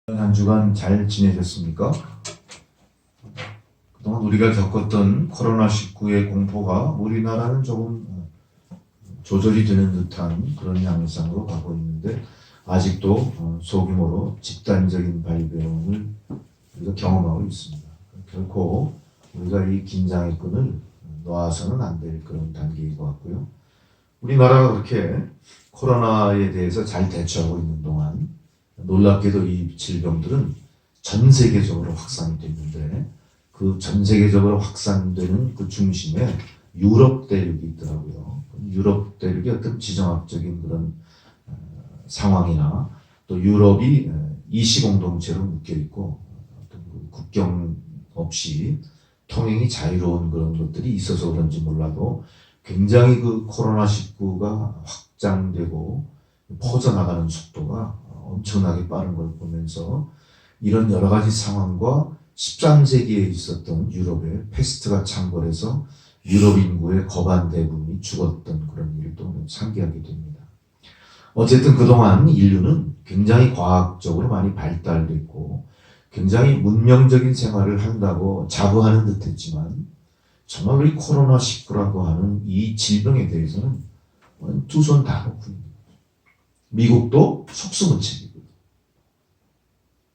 한 주간 잘 지내셨습니까? 그동안 우리가 겪었던 코로나19의 공포가 우리나라는 조금 조절이 되는 듯한 그런 양상으로 가고 있는데 아직도 소규모로 집단적인 발병을 우리가 경험하고 있습니다. 결코 우리가 이 긴장의 끈을 놓아서는 안 될 그런 단계인 것 같고요. 우리나라가 그렇게 코로나에 대해서 잘 대처하고 있는 동안 놀랍게도 이 질병들은 전 세계적으로 확산이 됐는데 그 전 세계적으로 확산되는 그 중심에 유럽 대륙이 있더라고요. 유럽 대륙의 어떤 지정학적인 그런 상황이나 또 유럽이 이시공동체로 묶여 있고 어떤 국경 없이 통행이 자유로운 그런 것들이 있어서 그런지 몰라도 굉장히 그 코로나19가 확장되고 퍼져나가는 속도가 엄청나게 빠른 걸 보면서 이런 여러 가지 상황과 13세기에 있었던 유럽의 패스트가 창궐해서 유럽 인구의 거반 대부분이 죽었던 그런 일도 상기하게 됩니다. 어쨌든 그동안 인류는 굉장히 과학적으로 많이 발달됐고 굉장히 문명적인 생활을 한다고 자부하는 듯 했지만 정말 이 코로나19라고 하는 이 질병에 대해서는 두 손 다 놓고 있는 거죠. 미국도 속수무책이고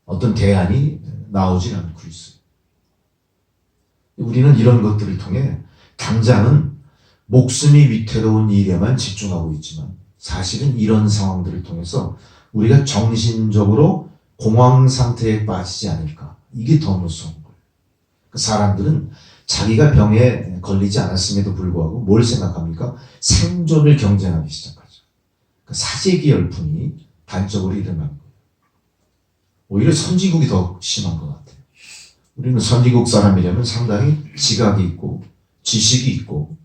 어떤 대안이 나오진 않고 있어요. 우리는 이런 것들을 통해 당장은 목숨이 위태로운 일에만 집중하고 있지만 사실은 이런 상황들을 통해서 우리가 정신적으로 공황 상태에 빠지지 않을까. 이게 더 무서운 거예요. 사람들은 자기가 병에 걸리지 않았음에도 불구하고 뭘 생각합니까? 생존을 경쟁하기 시작하죠. 사재기 열풍이 단적으로 일어나는 거예요. 오히려 선진국이 더 심한 것 같아요. 우리는 선진국 사람이라면 상당히 지각이 있고 지식이 있고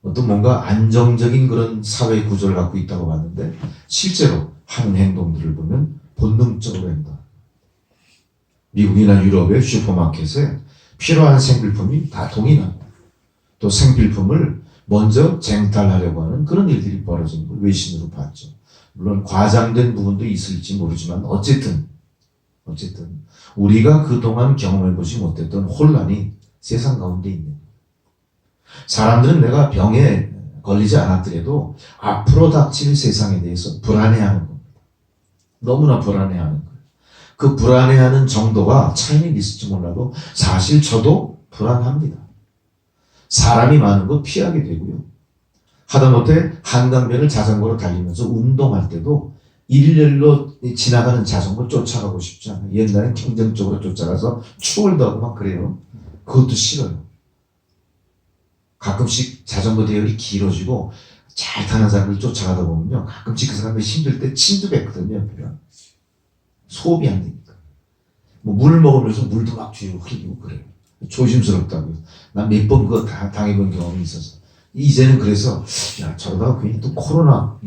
어떤 뭔가 안정적인 그런 사회 구조를 갖고 있다고 봤는데 실제로 하는 행동들을 보면 본능적으로 행동. 미국이나 유럽의 슈퍼마켓에 필요한 생필품이 다 동일합니다. 또 생필품을 먼저 쟁탈하려고 하는 그런 일들이 벌어지는 걸 외신으로 봤죠. 물론 과장된 부분도 있을지 모르지만 어쨌든 우리가 그동안 경험해보지 못했던 혼란이 세상 가운데 있는 거예요. 사람들은 내가 병에 걸리지 않았더라도 앞으로 닥칠 세상에 대해서 불안해하는 겁니다. 너무나 불안해하는 거예요. 그 불안해하는 정도가 차이는 있을지 몰라도 사실 저도 불안합니다. 사람이 많은 거 피하게 되고요. 하다못해 한강변을 자전거로 달리면서 운동할 때도 일렬로 지나가는 자전거 쫓아가고 싶지 않아요. 옛날엔 경쟁적으로 쫓아가서 추월도 하고 막 그래요. 그것도 싫어요. 가끔씩 자전거 대열이 길어지고 잘 타는 사람들 쫓아가다 보면요. 가끔씩 그 사람들이 힘들 때 침도 뱉거든요. 옆에가. 소음이 안 되니까. 뭐 물 먹으면서 물도 막 뒤로 흘리고 그래요. 조심스럽다고요. 난 몇 번 그거 당해본 경험이 있어서. 이제는 그래서 야 저러다가 괜히 또 코로나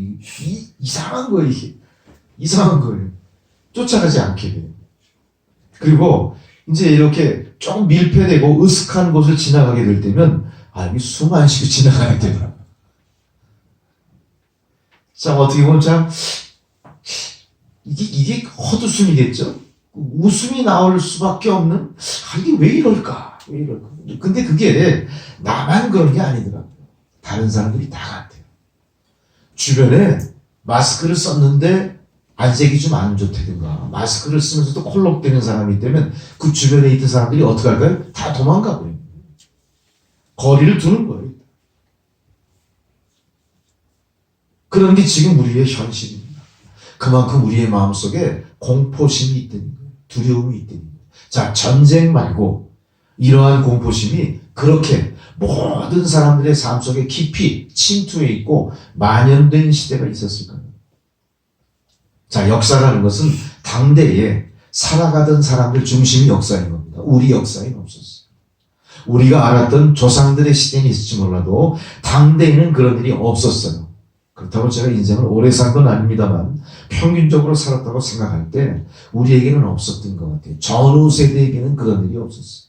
이상한 거예요. 이게. 이상한 거예요. 쫓아가지 않게 돼요. 그리고 이제 이렇게 조금 밀폐되고 으슥한 곳을 지나가게 될 때면 여기 숨 안 쉬고 지나가야 돼요. 참 어떻게 보면 참 이게 헛웃음이겠죠. 웃음이 나올 수밖에 없는 이게 왜 이럴까? 왜 이럴까? 근데 그게 나만 그런 게 아니더라고요. 다른 사람들이 다 같아요. 주변에 마스크를 썼는데 안색이 좀 안 좋다든가 마스크를 쓰면서도 콜록대는 사람이 있다면 그 주변에 있던 사람들이 어떻게 할까요? 다 도망가 버려요. 거리를 두는 거예요. 그런 게 지금 우리의 현실입니다. 그만큼 우리의 마음속에 공포심이 있다는 거예요. 두려움이 있다는 거예요. 자, 전쟁 말고 이러한 공포심이 그렇게 모든 사람들의 삶 속에 깊이 침투해 있고 만연된 시대가 있었을까요? 자, 역사라는 것은 당대에 살아가던 사람들 중심이 역사인 겁니다. 우리 역사에는 없었어요. 우리가 알았던 조상들의 시대는 있을지 몰라도 당대에는 그런 일이 없었어요. 그렇다고 제가 인생을 오래 산 건 아닙니다만 평균적으로 살았다고 생각할 때 우리에게는 없었던 것 같아요. 전후 세대에게는 그런 일이 없었어요.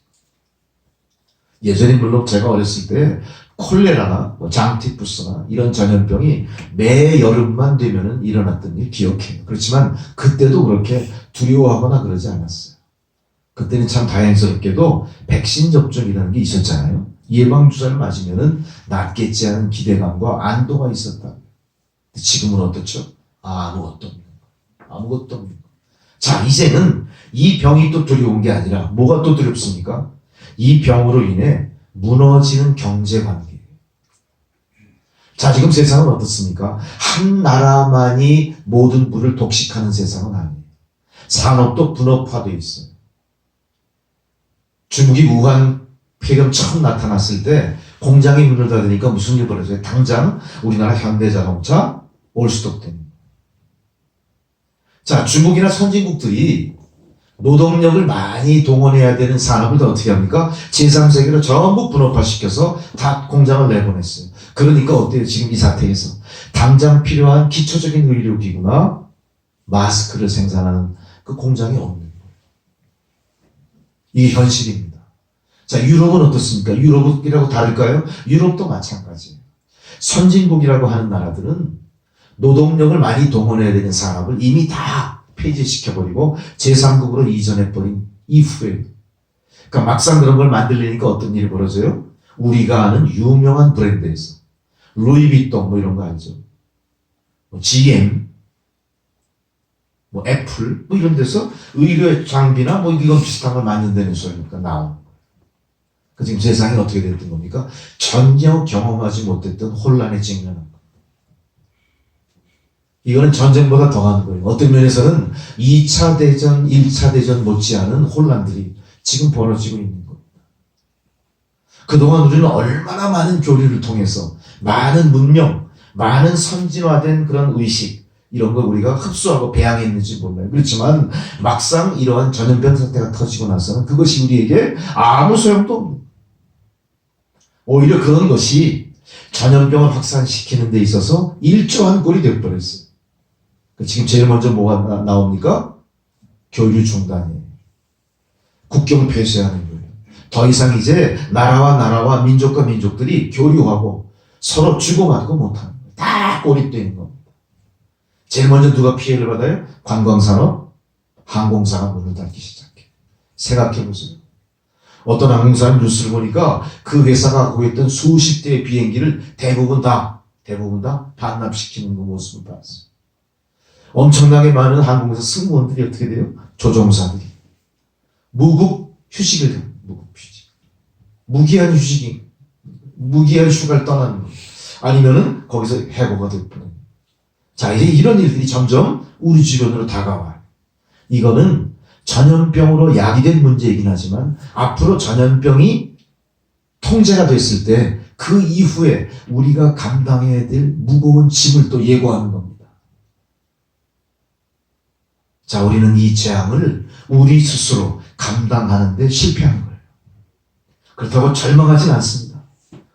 예전에 물론 제가 어렸을 때 콜레라나 뭐 장티푸스나 이런 전염병이 매 여름만 되면은 일어났던 일 기억해요. 그렇지만 그때도 그렇게 두려워하거나 그러지 않았어요. 그때는 참 다행스럽게도 백신 접종이라는 게 있었잖아요. 예방주사를 맞으면은 낫겠지 하는 기대감과 안도가 있었다. 지금은 어떻죠? 아무것도 없는 거. 아무것도 없는 거. 자, 이제는 이 병이 또 두려운 게 아니라 뭐가 또 두렵습니까? 이 병으로 인해 무너지는 경제관계. 자, 지금 세상은 어떻습니까? 한 나라만이 모든 물을 독식하는 세상은 아니에요. 산업도 분업화되어 있어요. 중국이 우한 폐렴 처음 나타났을 때 공장이 문을 닫으니까 무슨 일이 벌어져요? 당장 우리나라 현대자동차 올스톱됩니다. 자, 중국이나 선진국들이 노동력을 많이 동원해야 되는 산업을 다 어떻게 합니까? 제3세계로 전부 분업화시켜서 다 공장을 내보냈어요. 그러니까 어때요? 지금 이 사태에서 당장 필요한 기초적인 의료기구나 마스크를 생산하는 그 공장이 없는 거예요. 이게 현실입니다. 자, 유럽은 어떻습니까? 유럽이라고 다를까요? 유럽도 마찬가지예요. 선진국이라고 하는 나라들은 노동력을 많이 동원해야 되는 산업을 이미 다 폐지시켜버리고 제3국으로 이전해버린 이후에, 그러니까 막상 그런 걸 만들려니까 어떤 일이 벌어져요? 우리가 아는 유명한 브랜드에서 루이비통 뭐 이런 거 알죠? 뭐 GM, 뭐 애플 뭐 이런 데서 의료 장비나 뭐 이건 비슷한 걸 만든다는 소리니까 나오는 거예요. 그 지금 세상이 어떻게 됐던 겁니까? 전혀 경험하지 못했던 혼란에 직면한 거예요. 이거는 전쟁보다 더한 거예요. 어떤 면에서는 2차 대전, 1차 대전 못지않은 혼란들이 지금 벌어지고 있는 겁니다. 그동안 우리는 얼마나 많은 교류를 통해서 많은 문명, 많은 선진화된 그런 의식 이런 걸 우리가 흡수하고 배양했는지 몰라요. 그렇지만 막상 이러한 전염병 사태가 터지고 나서는 그것이 우리에게 아무 소용도 없는, 오히려 그런 것이 전염병을 확산시키는 데 있어서 일조한 꼴이 되어버렸어요. 지금 제일 먼저 뭐가 나옵니까? 교류 중단이에요. 국경 폐쇄하는 거예요. 더 이상 이제 나라와 민족과 민족들이 교류하고 서로 주고받고 못하는 거예요. 다 고립되는 겁니다. 제일 먼저 누가 피해를 받아요? 관광산업, 항공사가 문을 닫기 시작해요. 생각해보세요. 어떤 항공사는 뉴스를 보니까 그 회사가 갖고 있던 수십 대의 비행기를 대부분 다 반납시키는 그 모습을 봤어요. 엄청나게 많은 항공사 승무원들이 어떻게 돼요? 조종사들이 무급 휴직을 해요. 무급 휴직. 무기한 휴직이, 무기한 휴가를 떠나는 거예요. 아니면은 거기서 해고가 될 뻔해요. 자, 이제 이런 일들이 점점 우리 주변으로 다가와요. 이거는 전염병으로 야기된 문제이긴 하지만 앞으로 전염병이 통제가 됐을 때 그 이후에 우리가 감당해야 될 무거운 짐을 또 예고하는 겁니다. 자, 우리는 이 재앙을 우리 스스로 감당하는 데 실패한 거예요. 그렇다고 절망하진 않습니다.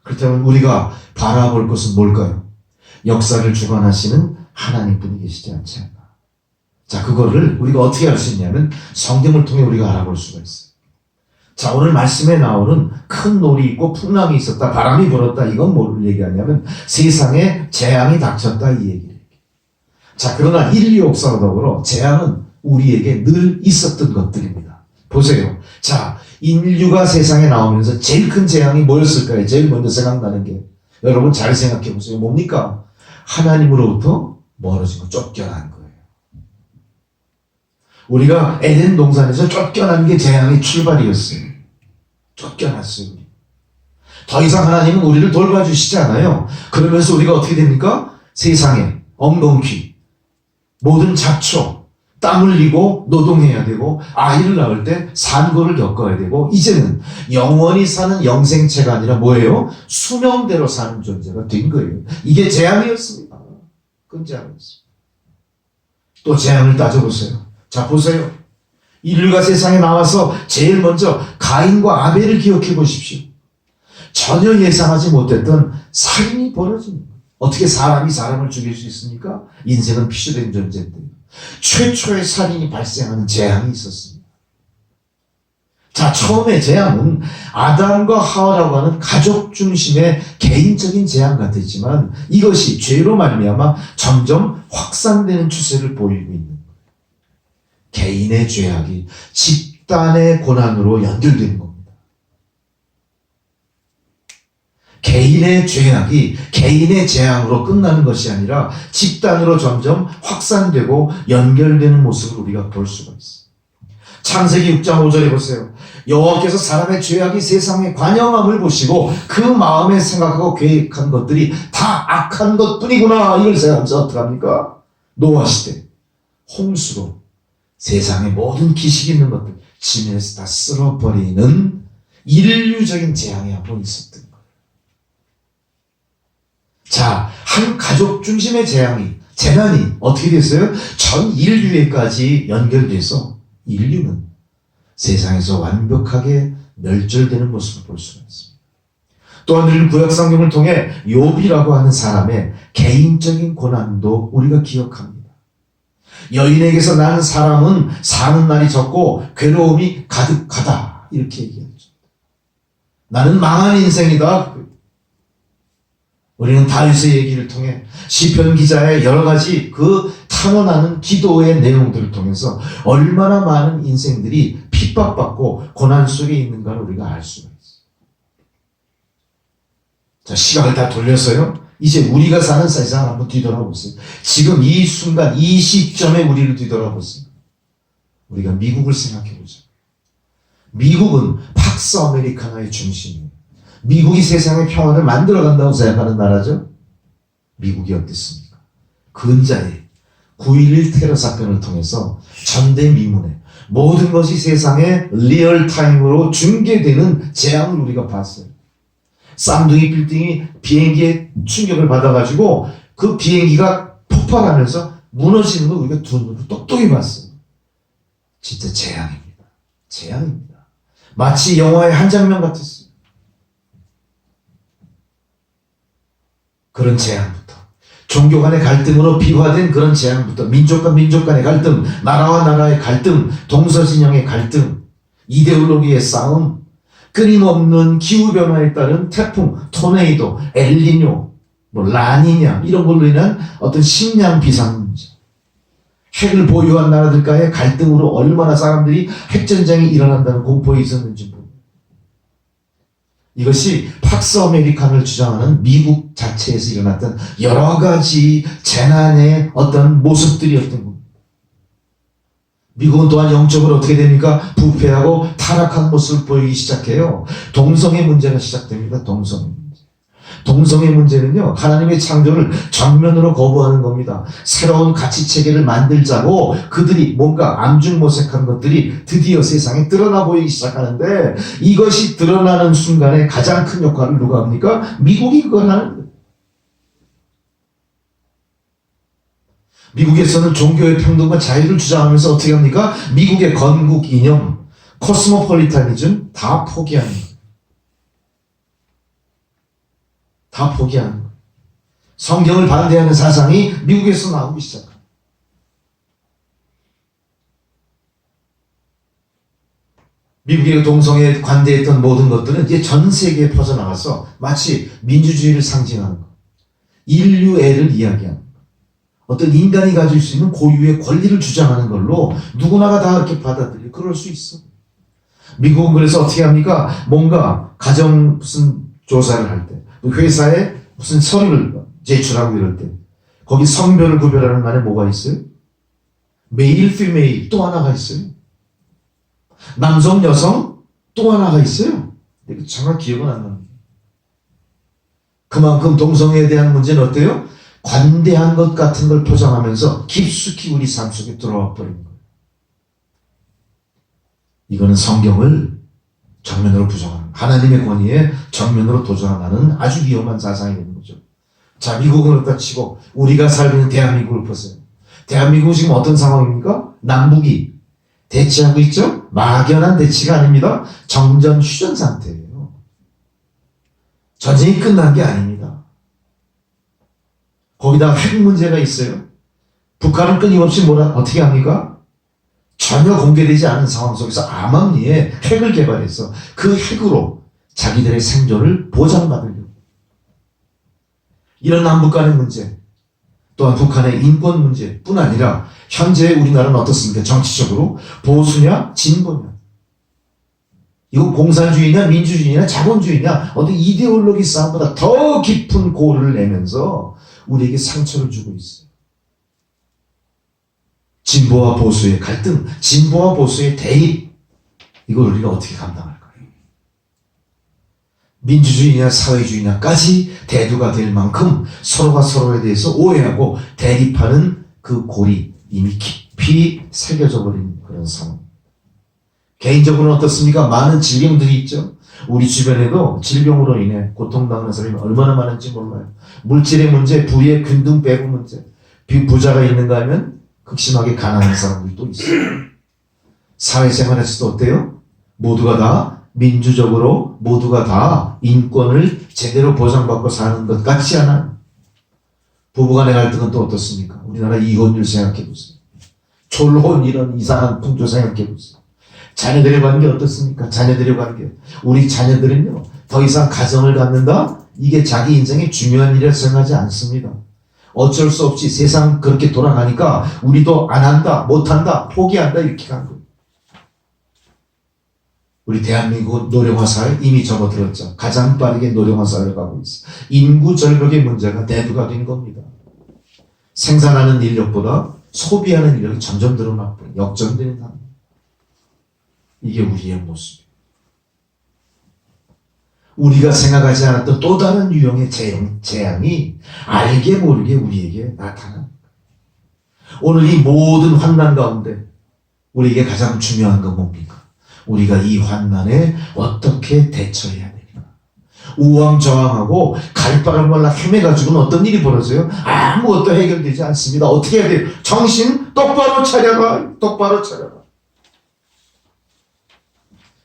그렇다면 우리가 바라볼 것은 뭘까요? 역사를 주관하시는 하나님뿐이 계시지 않지 않나. 자, 그거를 우리가 어떻게 알 수 있냐면 성경을 통해 우리가 알아볼 수가 있어요. 자, 오늘 말씀에 나오는 큰 놀이 있고 풍랑이 있었다, 바람이 불었다, 이건 뭘 얘기하냐면 세상에 재앙이 닥쳤다, 이 얘기예요. 자, 그러나 인류 역사와 더불어 재앙은 우리에게 늘 있었던 것들입니다. 보세요. 자, 인류가 세상에 나오면서 제일 큰 재앙이 뭐였을까요? 제일 먼저 생각나는 게, 여러분 잘 생각해 보세요. 뭡니까? 하나님으로부터 멀어진 거, 쫓겨난 거예요. 우리가 에덴 동산에서 쫓겨난 게 재앙의 출발이었어요. 쫓겨났어요. 더 이상 하나님은 우리를 돌봐주시지 않아요. 그러면서 우리가 어떻게 됩니까? 세상에 엉겅퀴, 모든 잡초, 땀 흘리고 노동해야 되고 아이를 낳을 때 산고를 겪어야 되고 이제는 영원히 사는 영생체가 아니라 뭐예요? 수명대로 사는 존재가 된 거예요. 이게 재앙이었습니다. 그건 재앙이었습니다. 또 재앙을 따져보세요. 자, 보세요. 인류가 세상에 나와서 제일 먼저 가인과 아벨을 기억해 보십시오. 전혀 예상하지 못했던 살인이 벌어집니다. 어떻게 사람이 사람을 죽일 수 있습니까? 인생은 피조된 존재인데 최초의 살인이 발생하는 재앙이 있었습니다. 자, 처음에 재앙은 아담과 하와라고 하는 가족 중심의 개인적인 재앙 같았지만 이것이 죄로 말미암아 점점 확산되는 추세를 보이고 있는 거예요. 개인의 죄악이 집단의 고난으로 연결되는 겁니다. 개인의 죄악이 개인의 재앙으로 끝나는 것이 아니라 집단으로 점점 확산되고 연결되는 모습을 우리가 볼 수가 있어요. 창세기 6장 5절에 보세요. 여호와께서 사람의 죄악이 세상에 관영함을 보시고 그 마음에 생각하고 계획한 것들이 다 악한 것뿐이구나. 이걸 생각하면서 어떡합니까? 노아 시대 홍수로 세상의 모든 기식 있는 것들 지면에서 다 쓸어버리는 인류적인 재앙이 한 번 있었던 거예요. 자, 한 가족 중심의 재난이 어떻게 됐어요? 전 인류에까지 연결돼서 인류는 세상에서 완벽하게 멸절되는 모습을 볼 수가 있습니다. 또한 우리는 구약성경을 통해 욥이라고 하는 사람의 개인적인 고난도 우리가 기억합니다. 여인에게서 난 사람은 사는 날이 적고 괴로움이 가득하다 이렇게 얘기했죠. 나는 망한 인생이다. 우리는 다윗의 얘기를 통해 시편 기자의 여러 가지 그 탄원하는 기도의 내용들을 통해서 얼마나 많은 인생들이 핍박받고 고난 속에 있는가를 우리가 알 수가 있어요. 자, 시각을 다 돌려서요. 이제 우리가 사는 세상을 한번 뒤돌아보세요. 지금 이 순간, 이 시점에 우리를 뒤돌아보세요. 우리가 미국을 생각해보죠. 미국은 팍스 아메리카나의 중심이에요. 미국이 세상의 평화를 만들어간다고 생각하는 나라죠. 미국이 어땠습니까? 근자에 9.11 테러 사건을 통해서 전대미문에 모든 것이 세상에 리얼타임으로 중계되는 재앙을 우리가 봤어요. 쌍둥이 빌딩이 비행기에 충격을 받아가지고 그 비행기가 폭발하면서 무너지는 걸 우리가 두 눈으로 똑똑히 봤어요. 진짜 재앙입니다. 재앙입니다. 마치 영화의 한 장면 같았어요. 그런 재앙부터, 종교 간의 갈등으로 비화된 그런 재앙부터, 민족과 민족 간의 갈등, 나라와 나라의 갈등, 동서진영의 갈등, 이데올로기의 싸움, 끊임없는 기후변화에 따른 태풍, 토네이도, 엘니뇨, 라니냐 이런 걸로 인한 어떤 식량 비상 문제, 핵을 보유한 나라들과의 갈등으로 얼마나 사람들이 핵전쟁이 일어난다는 공포에 있었는지 모릅니다. 이것이 팍스 아메리칸을 주장하는 미국 자체에서 일어났던 여러 가지 재난의 어떤 모습들이었던 겁니다. 미국은 또한 영적으로 어떻게 됩니까? 부패하고 타락한 모습을 보이기 시작해요. 동성애 문제가 시작됩니다. 동성애 문제. 동성애 문제는요, 하나님의 창조를 정면으로 거부하는 겁니다. 새로운 가치체계를 만들자고 그들이 뭔가 앙중모색한 것들이 드디어 세상에 드러나 보이기 시작하는데, 이것이 드러나는 순간에 가장 큰 역할을 누가 합니까? 미국이 그걸 하는 거예요. 미국에서는 종교의 평등과 자유를 주장하면서 어떻게 합니까? 미국의 건국 이념, 코스모폴리타니즘 다 포기하는 거예요. 다 포기하는 거예요. 성경을 반대하는 사상이 미국에서 나오기 시작합니다. 미국의 동성애에 관대했던 모든 것들은 이제 전 세계에 퍼져나가서 마치 민주주의를 상징하는 것, 인류애를 이야기하는 것, 어떤 인간이 가질 수 있는 고유의 권리를 주장하는 걸로 누구나가 다 그렇게 받아들여. 그럴 수 있어. 미국은 그래서 어떻게 합니까? 뭔가 가정 무슨 조사를 할 때, 회사에 무슨 서류를 제출하고 이럴 때 거기 성별을 구별하는 안에 뭐가 있어요? 메일, 피메일 또 하나가 있어요. 남성, 여성 또 하나가 있어요. 정확히 기억은 안 납니다. 그만큼 동성애에 대한 문제는 어때요? 관대한 것 같은 걸 포장하면서 깊숙이 우리 삶 속에 들어와 버린 거예요. 이거는 성경을 정면으로 부정하는, 하나님의 권위에 정면으로 도전하는 아주 위험한 사상이 되는 거죠. 자, 미국은 그렇다 치고 우리가 살고 있는 대한민국을 보세요. 대한민국은 지금 어떤 상황입니까? 남북이 대치하고 있죠? 막연한 대치가 아닙니다. 정전 휴전 상태예요. 전쟁이 끝난 게 아닙니다. 거기다가 핵 문제가 있어요. 북한은 끊임없이 어떻게 합니까? 전혀 공개되지 않은 상황 속에서 암암리에 핵을 개발해서 그 핵으로 자기들의 생존을 보장받으려고. 이런 남북 간의 문제, 또한 북한의 인권 문제뿐 아니라 현재 우리나라는 어떻습니까? 정치적으로 보수냐 진보냐, 이거 공산주의냐 민주주의냐 자본주의냐, 어떤 이데올로기 싸움보다 더 깊은 골을 내면서 우리에게 상처를 주고 있어요. 진보와 보수의 갈등, 진보와 보수의 대립, 이걸 우리가 어떻게 감당할까요? 민주주의냐 사회주의냐까지 대두가 될 만큼 서로가 서로에 대해서 오해하고 대립하는 그 골이 이미 깊이 새겨져 버린 그런 상황. 개인적으로는 어떻습니까? 많은 질병들이 있죠. 우리 주변에도 질병으로 인해 고통당하는 사람이 얼마나 많은지 몰라요. 물질의 문제, 부의 균등 배분 문제, 부자가 있는가 하면 극심하게 가난한 사람들도 있어요. 사회생활에서도 어때요? 모두가 다 민주적으로 모두가 다 인권을 제대로 보장받고 사는 것 같지 않아요. 부부간의 갈등은 또 어떻습니까? 우리나라 이혼율 생각해보세요. 졸혼 이런 이상한 풍조 생각해보세요. 자녀들의 관계 어떻습니까? 자녀들의 관계. 우리 자녀들은요, 더 이상 가정을 갖는다? 이게 자기 인생의 중요한 일이라 생각하지 않습니다. 어쩔 수 없이 세상 그렇게 돌아가니까 우리도 안 한다, 못한다, 포기한다 이렇게 간 거예요. 우리 대한민국은 노령화 사회 이미 접어들었죠. 가장 빠르게 노령화 사회를 가고 있어요. 인구 절벽의 문제가 대두가 된 겁니다. 생산하는 인력보다 소비하는 인력이 점점 늘어나고 역전되는 상황. 이게 우리의 모습이에요. 우리가 생각하지 않았던 또 다른 유형의 재앙이 알게 모르게 우리에게 나타납니다. 오늘 이 모든 환난 가운데 우리에게 가장 중요한 건 뭡니까? 우리가 이 환난에 어떻게 대처해야 되는가. 우왕좌왕하고 갈바를 몰라 헤매가지고는 어떤 일이 벌어져요? 아무것도 해결되지 않습니다. 어떻게 해야 돼요? 정신 똑바로 차려라. 똑바로 차려라.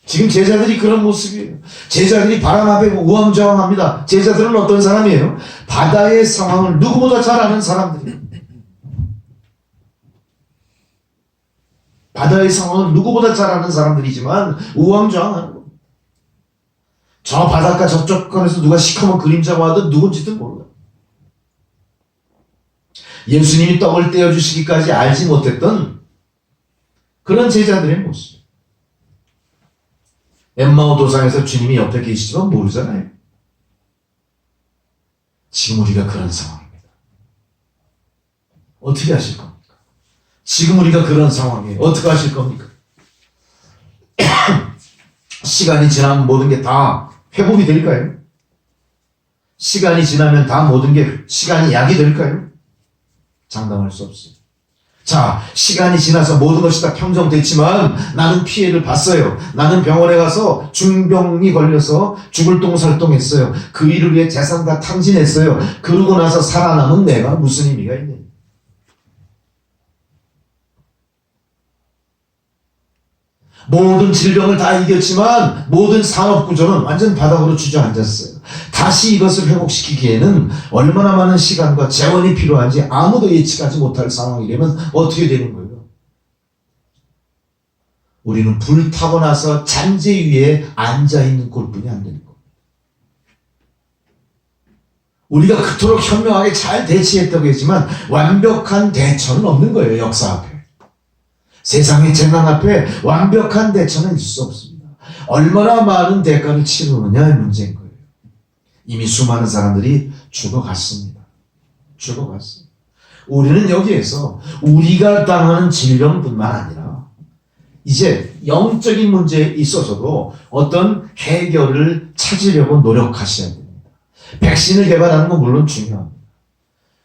지금 제자들이 그런 모습이에요. 제자들이 바람 앞에 우왕좌왕합니다. 제자들은 어떤 사람이에요? 바다의 상황을 누구보다 잘 아는 사람들이에요. 바다의 상황을 누구보다 잘 아는 사람들이지만 우왕좌왕하는 겁니다. 저 바닷가 저쪽 건에서 누가 시커먼 그림자가 와도 누군지도 몰라요. 예수님이 떡을 떼어주시기까지 알지 못했던 그런 제자들의 모습. 엠마오 도상에서 주님이 옆에 계시지만 모르잖아요. 지금 우리가 그런 상황입니다. 어떻게 하실 겁니까? 지금 우리가 그런 상황이에요. 어떻게 하실 겁니까? 시간이 지나면 모든 게 다 회복이 될까요? 시간이 지나면 다 모든 게 시간이 약이 될까요? 장담할 수 없어요. 자, 시간이 지나서 모든 것이 다 평정됐지만 나는 피해를 봤어요. 나는 병원에 가서 중병이 걸려서 죽을 똥살똥했어요. 그 일을 위해 재산 다 탕진했어요. 그러고 나서 살아남은 내가 무슨 의미가 있느냐. 모든 질병을 다 이겼지만 모든 산업구조는 완전 바닥으로 주저앉았어요. 다시 이것을 회복시키기에는 얼마나 많은 시간과 재원이 필요한지 아무도 예측하지 못할 상황이라면 어떻게 되는 거예요? 우리는 불타고 나서 잔재 위에 앉아있는 꼴뿐이 안 되는 겁니다. 우리가 그토록 현명하게 잘 대처했다고 했지만 완벽한 대처는 없는 거예요. 역사 앞에. 세상의 재난 앞에 완벽한 대처는 있을 수 없습니다. 얼마나 많은 대가를 치르느냐의 문제인 거예요. 이미 수많은 사람들이 죽어갔습니다. 죽어갔습니다. 우리는 여기에서 우리가 당하는 질병뿐만 아니라 이제 영적인 문제에 있어서도 어떤 해결을 찾으려고 노력하셔야 됩니다. 백신을 개발하는 건 물론 중요합니다.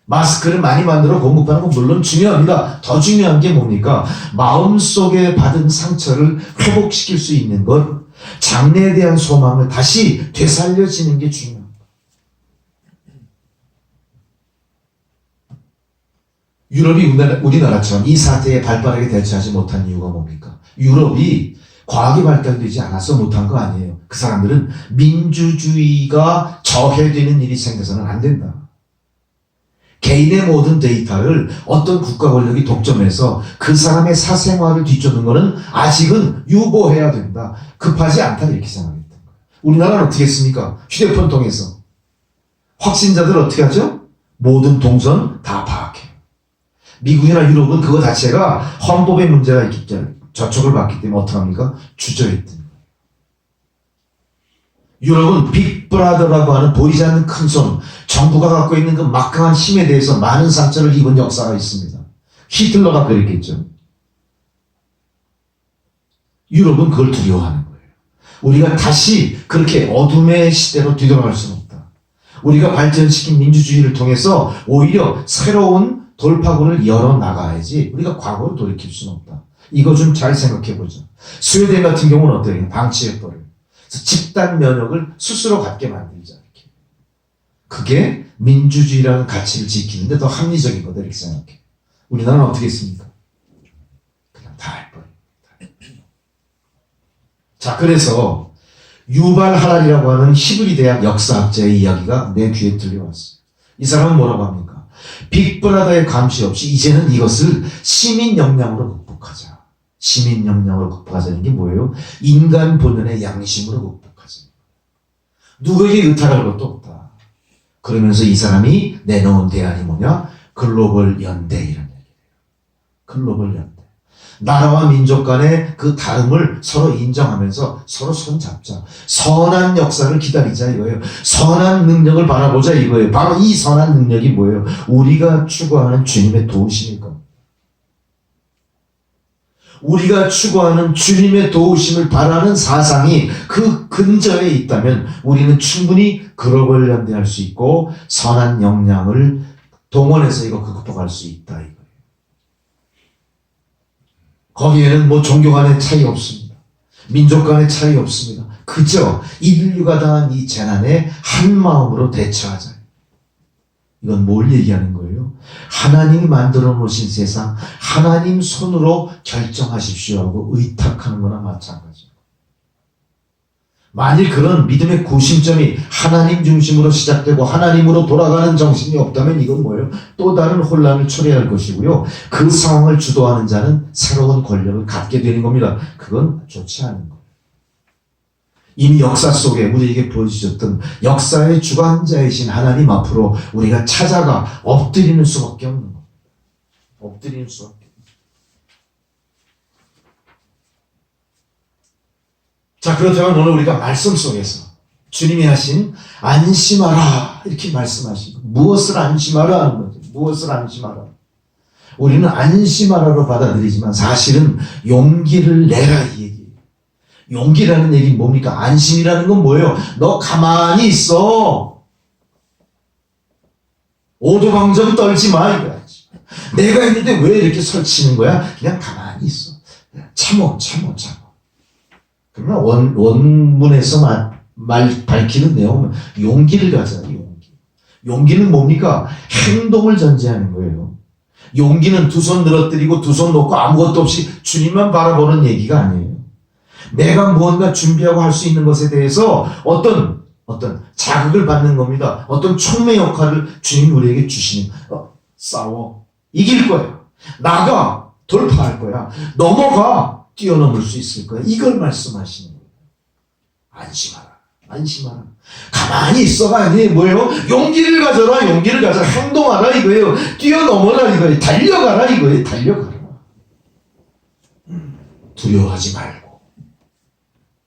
마스크를 많이 만들어 공급하는 건 물론 중요합니다. 더 중요한 게 뭡니까? 마음속에 받은 상처를 회복시킬 수 있는 것, 장래에 대한 소망을 다시 되살려지는 게 중요합니다. 유럽이 우리나라처럼 이 사태에 발빠르게 대처하지 못한 이유가 뭡니까? 유럽이 과학이 발달되지 않아서 못한 거 아니에요. 그 사람들은 민주주의가 저해되는 일이 생겨서는 안 된다. 개인의 모든 데이터를 어떤 국가 권력이 독점해서 그 사람의 사생활을 뒤쫓는 것은 아직은 유보해야 된다. 급하지 않다 이렇게 생각했던 거예요. 우리나라는 어떻게 했습니까? 휴대폰 통해서. 확진자들 어떻게 하죠? 모든 동선 다 파악해요. 미국이나 유럽은 그거 자체가 헌법에 문제가 있기 때문에 저촉을 받기 때문에 어떡합니까? 주저했던 거예요. 유럽은 빅브라더라고 하는 보이지 않는 큰손, 정부가 갖고 있는 그 막강한 힘에 대해서 많은 상처를 입은 역사가 있습니다. 히틀러가 그랬겠죠. 유럽은 그걸 두려워하는 거예요. 우리가 다시 그렇게 어둠의 시대로 뒤돌아갈 수는 없다. 우리가 발전시킨 민주주의를 통해서 오히려 새로운 돌파구를 열어나가야지 우리가 과거를 돌이킬 수는 없다. 이거 좀 잘 생각해 보죠. 스웨덴 같은 경우는 어때요? 방치해버려요. 집단 면역을 스스로 갖게 만들자. 이렇게. 그게 민주주의라는 가치를 지키는데 더 합리적인 거다 이렇게 생각해. 우리나라는 어떻게 했습니까? 그냥 다 해버려요. 자, 그래서 유발 하랄이라고 하는 히브리 대학 역사학자의 이야기가 내 귀에 들려왔어요. 이 사람은 뭐라고 합니까? 빅브라더의 감시 없이 이제는 이것을 시민 역량으로 극복하자. 시민 역량으로 극복하자는 게 뭐예요? 인간 본연의 양심으로 극복하자. 누구에게 의탁할 것도 없다. 그러면서 이 사람이 내놓은 대안이 뭐냐? 글로벌 연대 이런 얘기예요. 글로벌 연대. 나라와 민족 간의 그 다름을 서로 인정하면서 서로 손잡자. 선한 역사를 기다리자 이거예요. 선한 능력을 바라보자 이거예요. 바로 이 선한 능력이 뭐예요? 우리가 추구하는 주님의 도우심일 겁니다. 우리가 추구하는 주님의 도우심을 바라는 사상이 그 근저에 있다면 우리는 충분히 글로벌 연대할 수 있고 선한 역량을 동원해서 이거 극복할 수 있다 이거예요. 거기에는 뭐 종교 간의 차이 없습니다. 민족 간의 차이 없습니다. 그저 인류가 당한 이 재난에 한 마음으로 대처하자. 이건 뭘 얘기하는 거예요? 하나님이 만들어 놓으신 세상 하나님 손으로 결정하십시오 하고 의탁하는 거나 마찬가지입니다. 만일 그런 믿음의 구심점이 하나님 중심으로 시작되고 하나님으로 돌아가는 정신이 없다면 이건 뭐예요? 또 다른 혼란을 초래할 것이고요. 그 상황을 주도하는 자는 새로운 권력을 갖게 되는 겁니다. 그건 좋지 않은 거예요. 이미 역사 속에 우리에게 보여주셨던 역사의 주관자이신 하나님 앞으로 우리가 찾아가 엎드리는 수밖에 없는 겁니다. 엎드리는 수밖에. 자, 그렇다면 오늘 우리가 말씀 속에서 주님이 하신 안심하라 이렇게 말씀하시고 무엇을 안심하라 하는 거죠. 무엇을 안심하라. 우리는 안심하라로 받아들이지만 사실은 용기를 내라 이 얘기예요. 용기라는 얘기는 뭡니까? 안심이라는 건 뭐예요? 너 가만히 있어. 오도방정 떨지 마 이거야지. 내가 있는데 왜 이렇게 설치는 거야? 그냥 가만히 있어. 참어. 그러면 원문에서 밝히는 내용은 용기를 가져라. 용기는 뭡니까? 행동을 전제하는 거예요. 용기는 두 손 늘어뜨리고 두 손 놓고 아무것도 없이 주님만 바라보는 얘기가 아니에요. 내가 무언가 준비하고 할 수 있는 것에 대해서 어떤 자극을 받는 겁니다. 어떤 촉매 역할을 주님이 우리에게 주시는 싸워. 이길 거야. 나가. 돌파할 거야. 넘어가. 뛰어넘을 수 있을 거야. 이걸 말씀하시는 거예요. 안심하라. 가만히 있어가 아니에요. 뭐예요? 용기를 가져라. 행동하라 이거예요. 뛰어넘어라 이거예요. 달려가라 이거예요. 달려가라.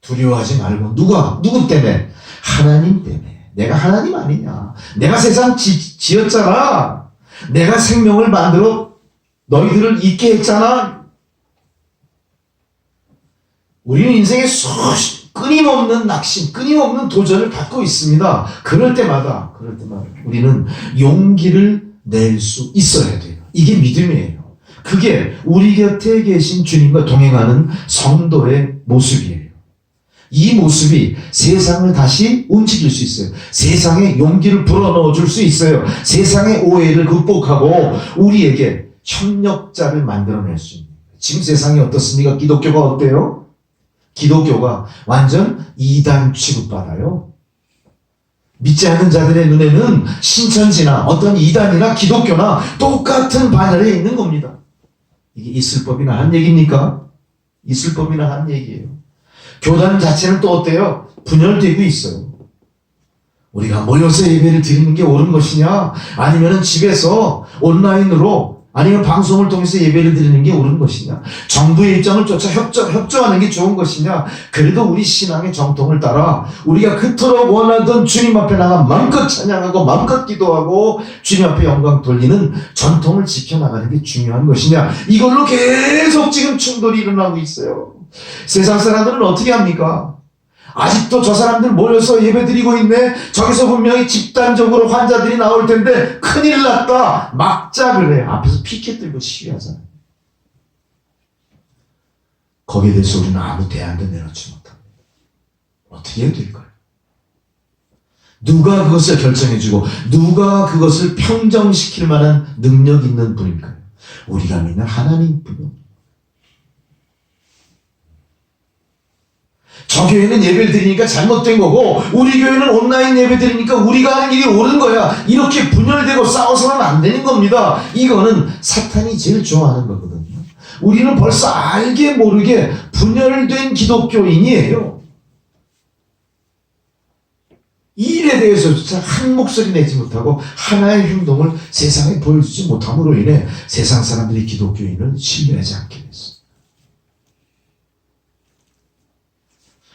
두려워하지 말고. 누구 때문에? 하나님 때문에. 내가 하나님 아니냐. 내가 세상 지었잖아. 내가 생명을 만들어 너희들을 있게 했잖아. 우리는 인생에 끊임없는 낙심, 끊임없는 도전을 받고 있습니다. 그럴 때마다 우리는 용기를 낼 수 있어야 돼요. 이게 믿음이에요. 그게 우리 곁에 계신 주님과 동행하는 성도의 모습이에요. 이 모습이 세상을 다시 움직일 수 있어요. 세상에 용기를 불어넣어 줄 수 있어요. 세상의 오해를 극복하고 우리에게 협력자를 만들어낼 수 있는 거예요. 지금 세상이 어떻습니까? 기독교가 어때요? 기독교가 완전 이단 취급받아요. 믿지 않는 자들의 눈에는 신천지나 어떤 이단이나 기독교나 똑같은 반열에 있는 겁니다. 이게 있을 법이나 한 얘기입니까? 있을 법이나 한 얘기예요. 교단 자체는 또 어때요? 분열되고 있어요. 우리가 모여서 예배를 드리는 게 옳은 것이냐? 아니면 집에서 온라인으로 아니면 방송을 통해서 예배를 드리는 게 옳은 것이냐? 정부의 입장을 쫓아 협조하는 게 좋은 것이냐? 그래도 우리 신앙의 정통을 따라 우리가 그토록 원하던 주님 앞에 나가 마음껏 찬양하고 마음껏 기도하고 주님 앞에 영광 돌리는 전통을 지켜나가는 게 중요한 것이냐? 이걸로 계속 지금 충돌이 일어나고 있어요. 세상 사람들은 어떻게 합니까? 아직도 저 사람들 모여서 예배드리고 있네. 저기서 분명히 집단적으로 환자들이 나올 텐데 큰일 났다. 막자 그래. 앞에서 피켓 들고 시위하잖아요. 거기에 대해서 우리는 아무 대안도 내놓지 못합니다. 어떻게 해야 될까요? 누가 그것을 결정해주고 누가 그것을 평정시킬 만한 능력 있는 분일까요? 우리가 믿는 하나님뿐입니다. 저 교회는 예배를 드리니까 잘못된 거고 우리 교회는 온라인 예배 드리니까 우리가 하는 일이 옳은 거야. 이렇게 분열되고 싸워서는 안 되는 겁니다. 이거는 사탄이 제일 좋아하는 거거든요. 우리는 벌써 알게 모르게 분열된 기독교인이에요. 이 일에 대해서조차 한 목소리 내지 못하고 하나의 행동을 세상에 보여주지 못함으로 인해 세상 사람들이 기독교인을 신뢰하지 않게 됐어요.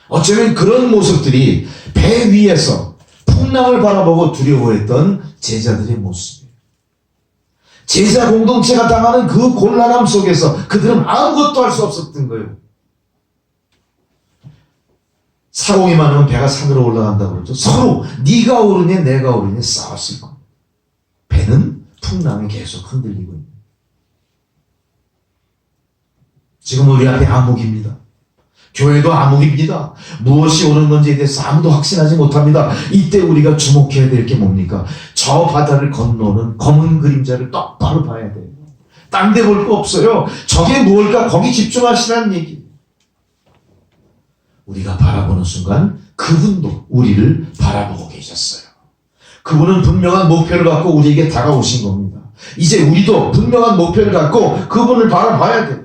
어쩌면 그런 모습들이 배 위에서 풍랑을 바라보고 두려워했던 제자들의 모습이에요. 제자 공동체가 당하는 그 곤란함 속에서 그들은 아무것도 할 수 없었던 거예요. 사공이 많으면 배가 산으로 올라간다고 그러죠. 서로 네가 오르냐 내가 오르냐 싸웠을 겁니다. 배는 풍랑에 계속 흔들리고 있는. 지금 우리 앞에 암흑입니다. 교회도 암흑입니다. 무엇이 옳은 건지에 대해서 아무도 확신하지 못합니다. 이때 우리가 주목해야 될 게 뭡니까? 저 바다를 건너는 검은 그림자를 똑바로 봐야 돼요. 딴 데 볼 거 없어요. 저게 무엇일까? 거기 집중하시라는 얘기. 우리가 바라보는 순간 그분도 우리를 바라보고 계셨어요. 그분은 분명한 목표를 갖고 우리에게 다가오신 겁니다. 이제 우리도 분명한 목표를 갖고 그분을 바라봐야 돼요.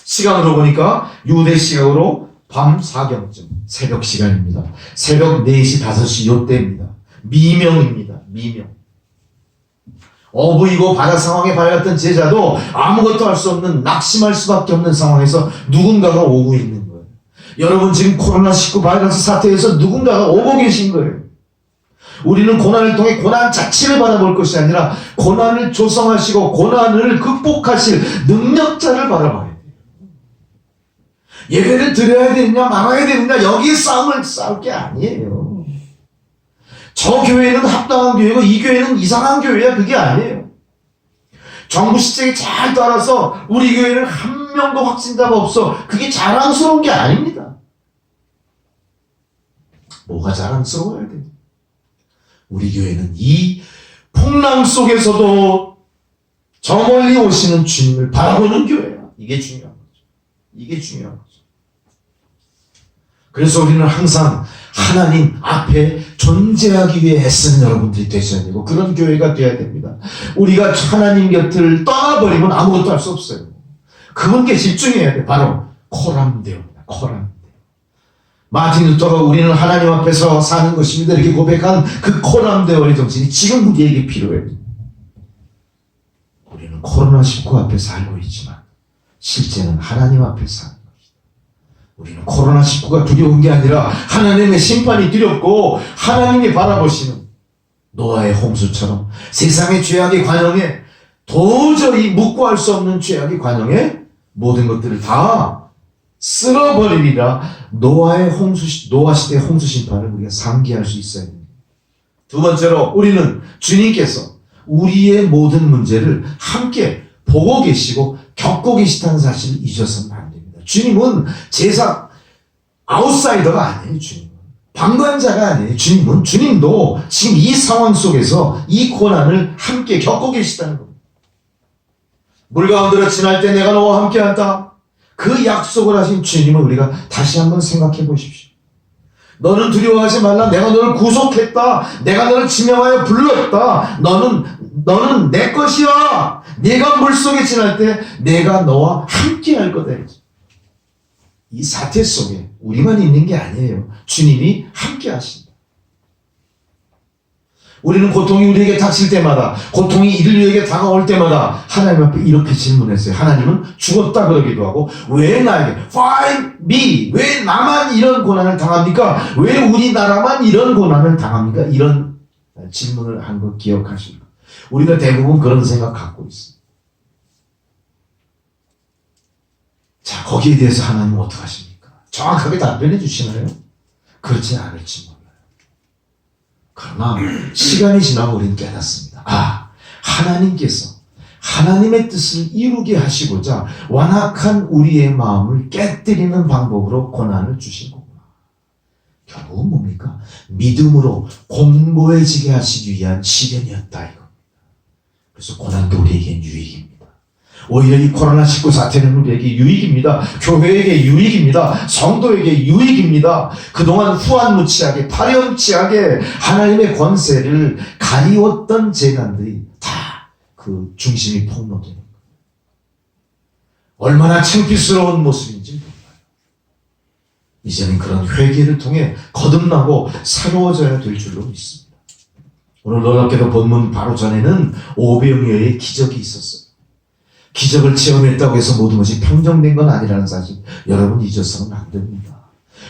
시간으로 보니까 유대 시각으로 밤 4경쯤 새벽 시간입니다. 새벽 4시 5시 요때입니다. 미명입니다. 미명. 어부이고 바다 상황에 발렸던 제자도 아무것도 할 수 없는 낙심할 수밖에 없는 상황에서 누군가가 오고 있는 거예요. 여러분 지금 코로나19 바이러스 사태에서 누군가가 오고 계신 거예요. 우리는 고난을 통해 고난 자체를 바라볼 것이 아니라 고난을 조성하시고 고난을 극복하실 능력자를 바라봐야 돼요. 예배를 드려야 되느냐 말아야 되느냐 여기에 싸울 게 아니에요. 저 교회는 합당한 교회고 이 교회는 이상한 교회야. 그게 아니에요. 정부 시책에 잘 따라서 우리 교회는 한 명도 확진자가 없어. 그게 자랑스러운 게 아닙니다. 뭐가 자랑스러워야 돼요? 우리 교회는 이 풍랑 속에서도 저 멀리 오시는 주님을 바라보는 교회야. 이게 중요한 거죠. 이게 중요한 거죠. 그래서 우리는 항상 하나님 앞에 존재하기 위해 애쓰는 여러분들이 되셔야 되고 그런 교회가 되어야 됩니다. 우리가 하나님 곁을 떠나버리면 아무것도 할 수 없어요. 그분께 집중해야 돼. 바로 코람데오입니다. 코람데오. 마틴 루터가 우리는 하나님 앞에서 사는 것입니다. 이렇게 고백한 그 코람데오의 정신이 지금 우리에게 필요해요. 우리는 코로나19 앞에 살고 있지만 실제는 하나님 앞에 사는 것이다. 우리는 코로나19가 두려운 게 아니라 하나님의 심판이 두렵고 하나님이 바라보시는 노아의 홍수처럼 세상의 죄악의 관영에 도저히 묵고할 수 없는 죄악의 관영에 모든 것들을 다 쓸어버리리라. 노아 시대의 홍수 심판을 우리가 상기할 수 있어야 됩니다. 두 번째로 우리는 주님께서 우리의 모든 문제를 함께 보고 계시고 겪고 계시다는 사실을 잊어서는 안 됩니다. 주님은 제사 아웃사이더가 아니에요. 주님은 방관자가 아니에요. 주님도 지금 이 상황 속에서 이 고난을 함께 겪고 계시다는 겁니다. 물 가운데로 지날 때 내가 너와 함께한다. 그 약속을 하신 주님을 우리가 다시 한번 생각해 보십시오. 너는 두려워하지 말라. 내가 너를 구속했다. 내가 너를 지명하여 불렀다. 너는 내 것이야. 네가 물속에 지날 때 내가 너와 함께 할 거다. 이 사태 속에 우리만 있는 게 아니에요. 주님이 함께 하신다. 우리는 고통이 우리에게 닥칠 때마다, 고통이 인류에게 다가올 때마다 하나님 앞에 이렇게 질문했어요. 하나님은 죽었다 그러기도 하고, 왜 나에게, why me? 왜 나만 이런 고난을 당합니까? 왜 우리나라만 이런 고난을 당합니까? 이런 질문을 한 거 기억하십니까? 우리가 대부분 그런 생각 갖고 있어요. 자, 거기에 대해서 하나님은 어떻게 하십니까? 정확하게 답변해 주시나요? 그렇지 않을지 몰라요. 그러나 시간이 지나고 우리는 깨닫습니다. 아, 하나님께서 하나님의 뜻을 이루게 하시고자 완악한 우리의 마음을 깨뜨리는 방법으로 고난을 주신 거구나. 결국은 뭡니까? 믿음으로 공고해지게 하시기 위한 시련이었다 이겁니다. 그래서 고난도 우리에겐 유익입니다. 오히려 이 코로나19 사태는 우리에게 유익입니다. 교회에게 유익입니다. 성도에게 유익입니다. 그동안 후한무치하게 파렴치하게 하나님의 권세를 가리웠던 재난들이 다 그 중심이 폭로되는 거예요. 얼마나 창피스러운 모습인지 몰라요. 이제는 그런 회개를 통해 거듭나고 새로워져야 될 줄로 믿습니다. 오늘 놀랍게도 본문 바로 전에는 오병이어의 기적이 있었어요. 기적을 체험했다고 해서 모든 것이 평정된 건 아니라는 사실 여러분 잊어서는 안 됩니다.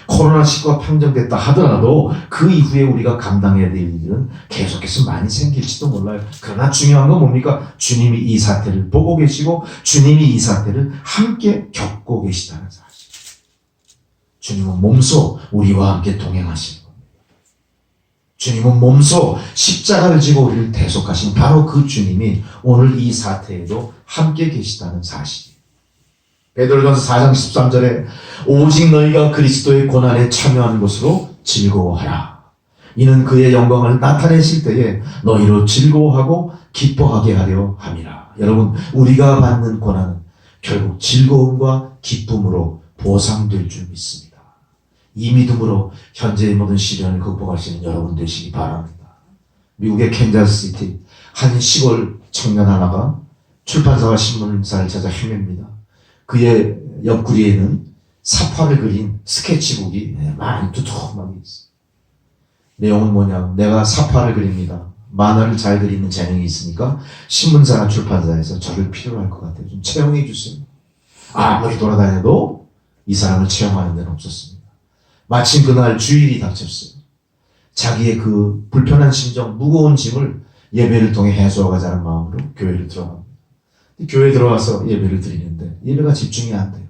코로나19가 평정됐다 하더라도 그 이후에 우리가 감당해야 될 일은 계속해서 많이 생길지도 몰라요. 그러나 중요한 건 뭡니까? 주님이 이 사태를 보고 계시고 주님이 이 사태를 함께 겪고 계시다는 사실. 주님은 몸소 우리와 함께 동행하시는 겁니다. 주님은 몸소 십자가를 지고 우리를 대속하신 바로 그 주님이 오늘 이 사태에도 함께 계시다는 사실이에요. 베드로전서 4장 13절에 오직 너희가 그리스도의 고난에 참여하는 것으로 즐거워하라. 이는 그의 영광을 나타내실 때에 너희로 즐거워하고 기뻐하게 하려 함이라. 여러분, 우리가 받는 고난은 결국 즐거움과 기쁨으로 보상될 줄 믿습니다. 이 믿음으로 현재의 모든 시련을 극복하시는 여러분 되시기 바랍니다. 미국의 캔자스시티 한 시골 청년 하나가 출판사와 신문사를 찾아 헤맵니다. 그의 옆구리에는 사파를 그린 스케치북이 많이 두툼하게 있어요. 내용은 뭐냐? 내가 사파를 그립니다. 만화를 잘 그리는 재능이 있으니까 신문사나 출판사에서 저를 필요로 할 것 같아요. 좀 채용해 주세요. 아무리 돌아다녀도 이 사람을 채용하는 데는 없었습니다. 마침 그날 주일이 닥쳤어요. 자기의 그 불편한 심정, 무거운 짐을 예배를 통해 해소하자는 마음으로 교회를 들어갑니다. 교회에 들어와서 예배를 드리는데 예배가 집중이 안 돼요.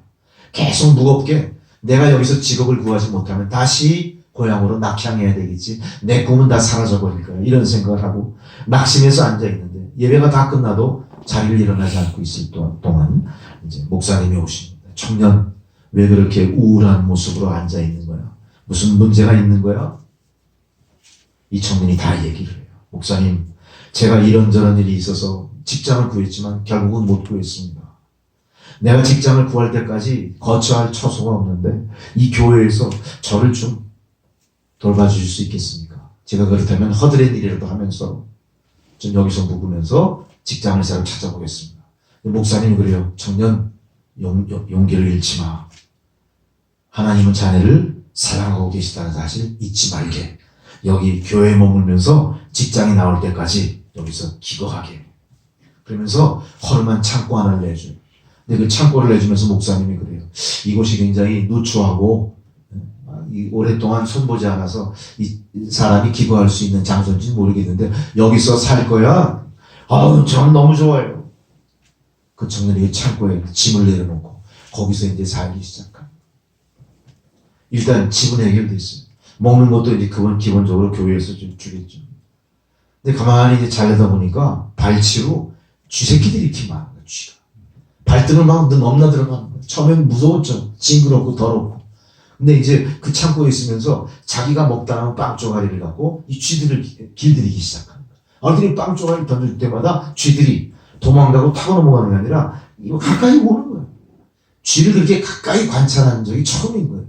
계속 무겁게 내가 여기서 직업을 구하지 못하면 다시 고향으로 낙향해야 되겠지. 내 꿈은 다 사라져 버릴 거야. 이런 생각을 하고 낙심해서 앉아 있는데 예배가 다 끝나도 자리를 일어나지 않고 있을 동안 이제 목사님이 오십니다. 청년, 왜 그렇게 우울한 모습으로 앉아 있는 거야? 무슨 문제가 있는 거야? 이 청년이 다 얘기를 해요. 목사님, 제가 이런저런 일이 있어서 직장을 구했지만 결국은 못 구했습니다. 내가 직장을 구할 때까지 거처할 처소가 없는데 이 교회에서 저를 좀 돌봐주실 수 있겠습니까? 제가 그렇다면 허드렛 일이라도 하면서 좀 여기서 묵으면서 직장을 새로 찾아보겠습니다. 목사님이 그래요. 청년, 용기를 잃지 마. 하나님은 자네를 사랑하고 계시다는 사실 잊지 말게. 여기 교회에 머물면서 직장이 나올 때까지 여기서 기거하게. 그러면서 허름한 창고 하나를 내줘요. 근데 그 창고를 내주면서 목사님이 그래요. 이곳이 굉장히 누추하고 오랫동안 손보지 않아서 이 사람이 기거할 수 있는 장소인지는 모르겠는데 여기서 살 거야? 아우, 저는 너무 좋아요. 그 청년이 창고에 짐을 내려놓고 거기서 이제 살기 시작합니다. 일단 집은 해결됐어요. 먹는 것도 이제 그건 기본적으로 교회에서 좀 주겠죠. 근데 가만히 이제 잘려다 보니까 발치로 쥐새끼들이 이렇게 많은 거야, 쥐가. 발등을 막 넘나 들어가는 거야. 처음엔 무서웠죠. 징그럽고 더럽고. 근데 이제 그 창고에 있으면서 자기가 먹다 남은 빵 쪼가리를 갖고 이 쥐들을 길들이기 시작하는 거야. 어른들이 빵 쪼가리를 던질 때마다 쥐들이 도망가고 타고 넘어가는 게 아니라 이거 가까이 오는 거야. 쥐를 그렇게 가까이 관찰하는 적이 처음인 거예요.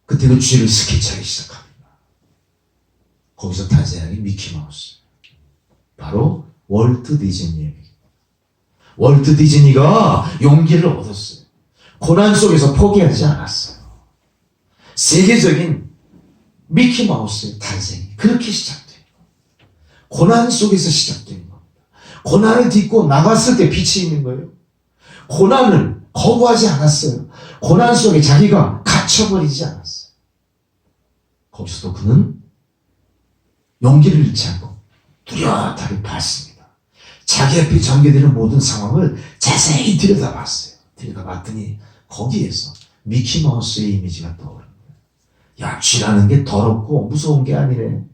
그때 그 쥐를 스케치하기 시작합니다. 거기서 탄생한 게 미키마우스. 바로 월트 디즈니입니다. 월트 디즈니가 용기를 얻었어요. 고난 속에서 포기하지 않았어요. 세계적인 미키마우스의 탄생이 그렇게 시작돼요. 고난 속에서 시작된 겁니다. 고난을 딛고 나갔을 때 빛이 있는 거예요. 고난을 거부하지 않았어요. 고난 속에 자기가 갇혀버리지 않았어요. 거기서도 그는 용기를 잃지 않고 뚜렷하게 봤습니다. 자기 앞에 전개되는 모든 상황을 자세히 들여다봤어요. 들여다봤더니 거기에서 미키마우스의 이미지가 떠오릅니다. 야, 쥐라는 게 더럽고 무서운 게 아니네.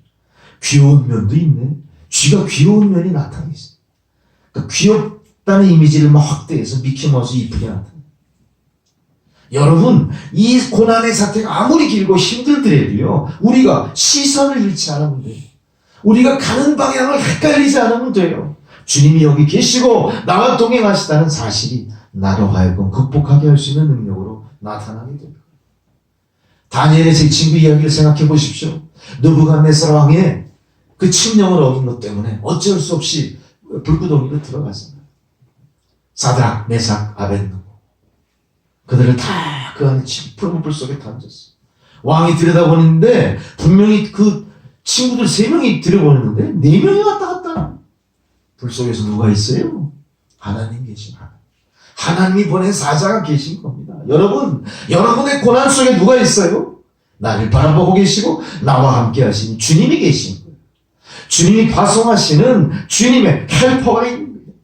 귀여운 면도 있네. 쥐가 귀여운 면이 나타나있어요. 그러니까 귀엽다는 이미지를 막 확대해서 미키마우스 이쁘게 나타나요. 여러분, 이 고난의 사태가 아무리 길고 힘들더라도요, 우리가 시선을 잃지 않으면 돼요. 우리가 가는 방향을 헷갈리지 않으면 돼요. 주님이 여기 계시고 나와 동행하시다는 사실이 나로 하여금 극복하게 할 수 있는 능력으로 나타나게 됩니다. 다니엘의 제 친구 이야기를 생각해 보십시오. 느부갓네살 왕의 그 칙령을 어긴 것 때문에 어쩔 수 없이 불구덩이로 들어갔습니다. 사드락, 메삭, 아벳느고 그들을 다 그 안에 푸른 불 속에 던졌어요. 왕이 들여다보는데 분명히 그 친구들 3명이 들여보는데 4명이 왔다 갔다. 불 속에서 누가 있어요? 하나님 계신 하나님. 하나님이 보낸 사자가 계신 겁니다. 여러분, 여러분의 고난 속에 누가 있어요? 나를 바라보고 계시고 나와 함께 하시는 주님이 계신 거예요. 주님이 파송하시는 주님의 헬퍼가 있는 거예요.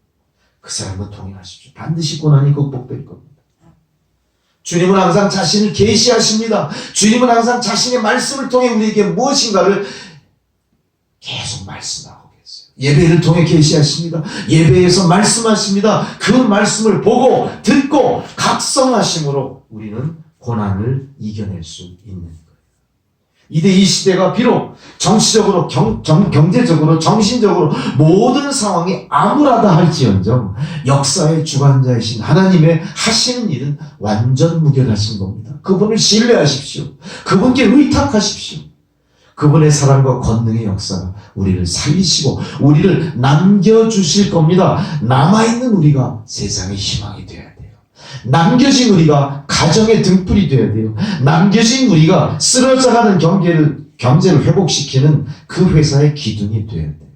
그 사람과 동행하십시오. 반드시 고난이 극복될 겁니다. 주님은 항상 자신을 계시하십니다. 주님은 항상 자신의 말씀을 통해 우리에게 무엇인가를 계속 말씀하고 계세요. 예배를 통해 계시하십니다. 예배에서 말씀하십니다. 그 말씀을 보고 듣고 각성하심으로 우리는 고난을 이겨낼 수 있는 거예요. 이때 이 시대가 비록 정치적으로, 경제적으로, 정신적으로 모든 상황이 암울하다 할지언정 역사의 주관자이신 하나님의 하시는 일은 완전 무결하신 겁니다. 그분을 신뢰하십시오. 그분께 의탁하십시오. 그분의 사랑과 권능의 역사가 우리를 살리시고 우리를 남겨주실 겁니다. 남아있는 우리가 세상의 희망이 되어야 돼요. 남겨진 우리가 가정의 등불이 되어야 돼요. 남겨진 우리가 쓰러져가는 경제를 회복시키는 그 회사의 기둥이 되어야 돼요.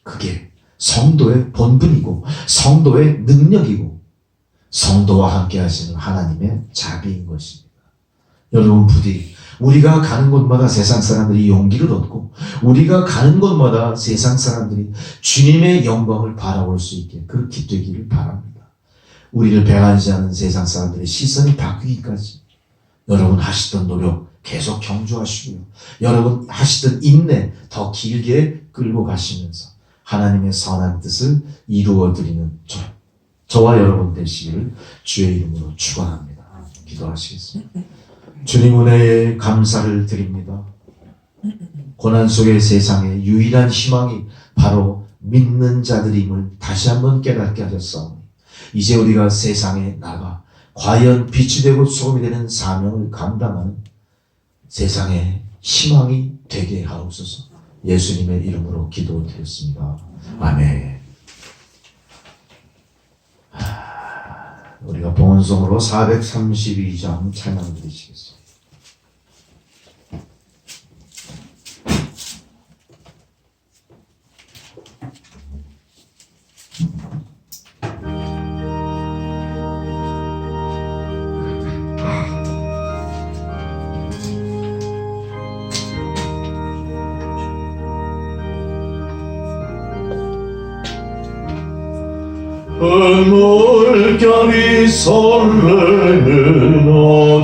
그게 성도의 본분이고 성도의 능력이고 성도와 함께 하시는 하나님의 자비인 것입니다. 여러분, 부디 우리가 가는 곳마다 세상 사람들이 용기를 얻고 우리가 가는 곳마다 세상 사람들이 주님의 영광을 바라볼 수 있게 그렇게 되기를 바랍니다. 우리를 배반하지 않은 세상 사람들의 시선이 바뀌기까지 여러분 하시던 노력 계속 경주하시고요. 여러분 하시던 인내 더 길게 끌고 가시면서 하나님의 선한 뜻을 이루어드리는 저와 여러분 되시기를 주의 이름으로 축원합니다. 기도하시겠습니다. 주님 은혜에 감사를 드립니다. 고난 속의 세상에 유일한 희망이 바로 믿는 자들임을 다시 한번 깨닫게 하셨사오니 이제 우리가 세상에 나가 과연 빛이 되고 소금이 되는 사명을 감당하는 세상의 희망이 되게 하옵소서. 예수님의 이름으로 기도드렸습니다. 아멘. 우리가 봉헌송으로 432장 찬양 드리시겠습니다. 물결이 설레는